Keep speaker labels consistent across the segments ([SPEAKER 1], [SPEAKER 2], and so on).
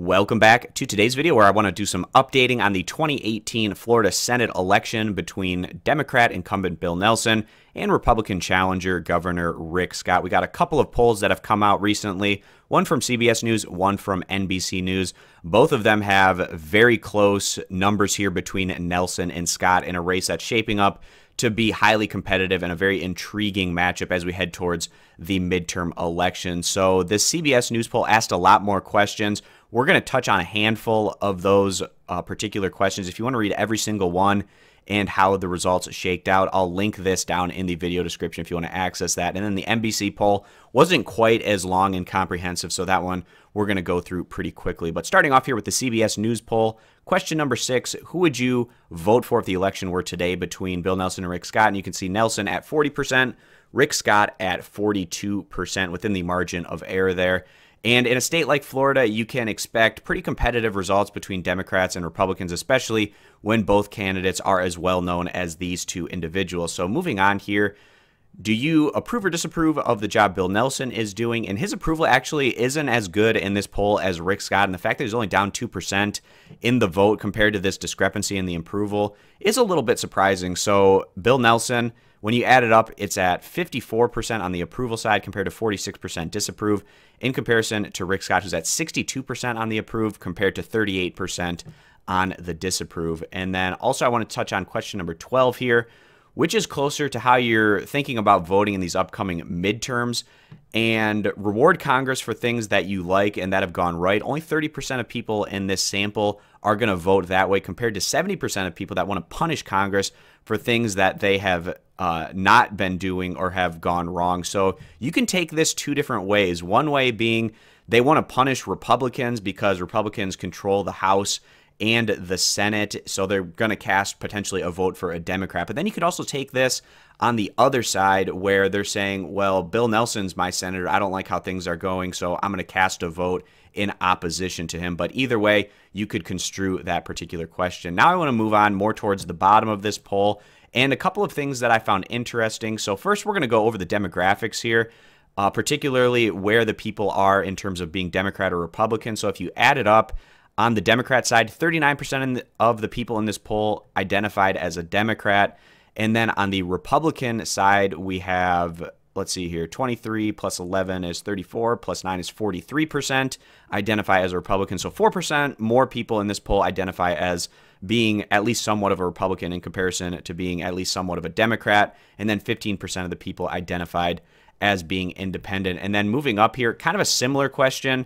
[SPEAKER 1] Welcome back to today's video where I want to do some updating on the 2018 Florida Senate election between Democrat incumbent Bill Nelson and Republican challenger Governor Rick Scott. We got a couple of polls that have come out recently, one from CBS News, one from NBC News. Both of them have very close numbers here between Nelson and Scott in a race that's shaping up to be highly competitive and a very intriguing matchup as we head towards the midterm election. So this CBS News poll asked a lot more questions. We're going to touch on a handful of those particular questions. If you want to read every single one and how the results shaked out, I'll link this down in the video description if you want to access that. And then the NBC poll wasn't quite as long and comprehensive, so that one we're going to go through pretty quickly. But starting off here with the CBS News poll, question number 6, who would you vote for if the election were today between Bill Nelson and Rick Scott? And you can see Nelson at 40%, Rick Scott at 42% within the margin of error there. And in a state like Florida, you can expect pretty competitive results between Democrats and Republicans, especially when both candidates are as well known as these two individuals. So moving on here, do you approve or disapprove of the job Bill Nelson is doing? And his approval actually isn't as good in this poll as Rick Scott. And the fact that he's only down 2% in the vote compared to this discrepancy in the approval is a little bit surprising. So Bill Nelson, when you add it up, it's at 54% on the approval side compared to 46% disapprove, in comparison to Rick Scott, who's at 62% on the approve compared to 38% on the disapprove. And then also I want to touch on question number 12 here, which is closer to how you're thinking about voting in these upcoming midterms, and reward Congress for things that you like and that have gone right. Only 30% of people in this sample are going to vote that way compared to 70% of people that want to punish Congress for things that they have not been doing or have gone wrong. So you can take this two different ways. One way being they want to punish Republicans because Republicans control the House and the Senate, so they're going to cast potentially a vote for a Democrat. But then you could also take this on the other side where they're saying, well, Bill Nelson's my senator. I don't like how things are going, so I'm going to cast a vote in opposition to him. But either way, you could construe that particular question. Now I want to move on more towards the bottom of this poll and a couple of things that I found interesting. So first, we're going to go over the demographics here, particularly where the people are in terms of being Democrat or Republican. So if you add it up, on the Democrat side, 39% of the people in this poll identified as a Democrat. And then on the Republican side, we have, let's see here, 23 plus 11 is 34, plus 9 is 43% identify as a Republican. So 4% more people in this poll identify as being at least somewhat of a Republican in comparison to being at least somewhat of a Democrat. And then 15% of the people identified as being independent. And then moving up here, kind of a similar question.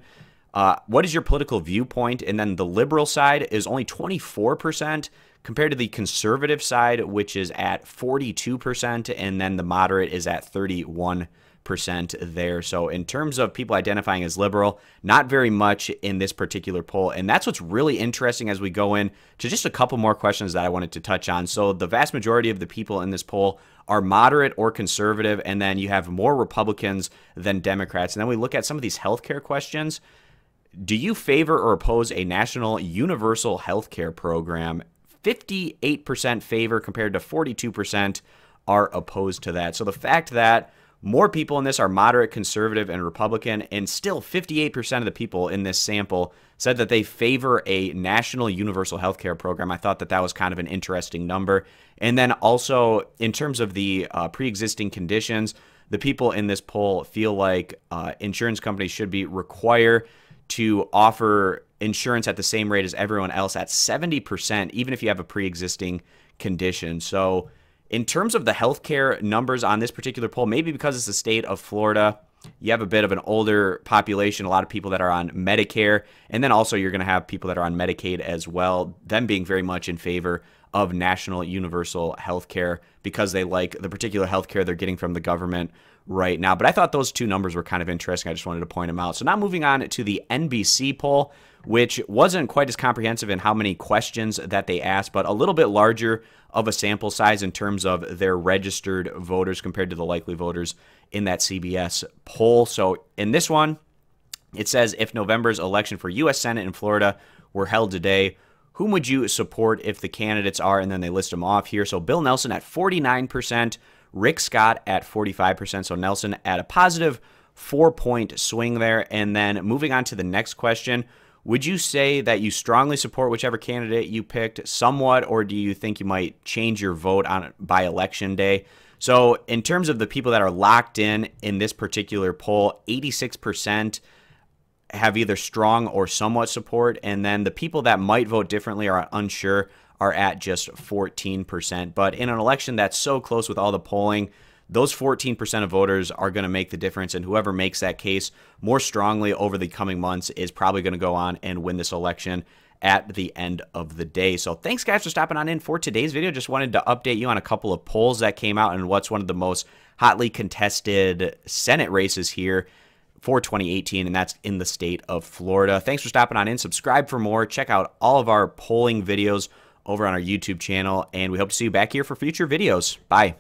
[SPEAKER 1] What is your political viewpoint? And then the liberal side is only 24% compared to the conservative side, which is at 42%, and then the moderate is at 31% there. So in terms of people identifying as liberal, not very much in this particular poll. And that's what's really interesting as we go in to just a couple more questions that I wanted to touch on. So the vast majority of the people in this poll are moderate or conservative, and then you have more Republicans than Democrats. And then we look at some of these healthcare questions. Do you favor or oppose a national universal health care program? 58% favor compared to 42% are opposed to that. So the fact that more people in this are moderate, conservative, and Republican, and still 58% of the people in this sample said that they favor a national universal health care program. I thought that that was kind of an interesting number. And then also in terms of the pre-existing conditions, the people in this poll feel like insurance companies should be required to offer insurance at the same rate as everyone else at 70%, even if you have a pre-existing condition. So in terms of the healthcare numbers on this particular poll, maybe because it's the state of Florida, you have a bit of an older population, a lot of people that are on Medicare, and then also you're going to have people that are on Medicaid as well, them being very much in favor of national universal health care because they like the particular health care they're getting from the government right now. But I thought those two numbers were kind of interesting. I just wanted to point them out. So now moving on to the NBC poll, which wasn't quite as comprehensive in how many questions that they asked, but a little bit larger of a sample size in terms of their registered voters compared to the likely voters in that CBS poll. So in this one, it says, if November's election for U.S. Senate in Florida were held today, whom would you support if the candidates are, and then they list them off here. So Bill Nelson at 49%, Rick Scott at 45%. So Nelson at a positive 4-point swing there. And then moving on to the next question, Would you say that you strongly support whichever candidate you picked somewhat, or do you think you might change your vote on by election day? So in terms of the people that are locked in this particular poll, 86% have either strong or somewhat support, and then the people that might vote differently or are unsure are at just 14%. But in an election that's so close with all the polling, those 14% of voters are going to make the difference, and whoever makes that case more strongly over the coming months is probably going to go on and win this election at the end of the day. So thanks, guys, for stopping on in for today's video. Just wanted to update you on a couple of polls that came out and what's one of the most hotly contested Senate races here for 2018, and that's in the state of Florida. Thanks for stopping on in. Subscribe for more. Check out all of our polling videos over on our YouTube channel, and we hope to see you back here for future videos. Bye.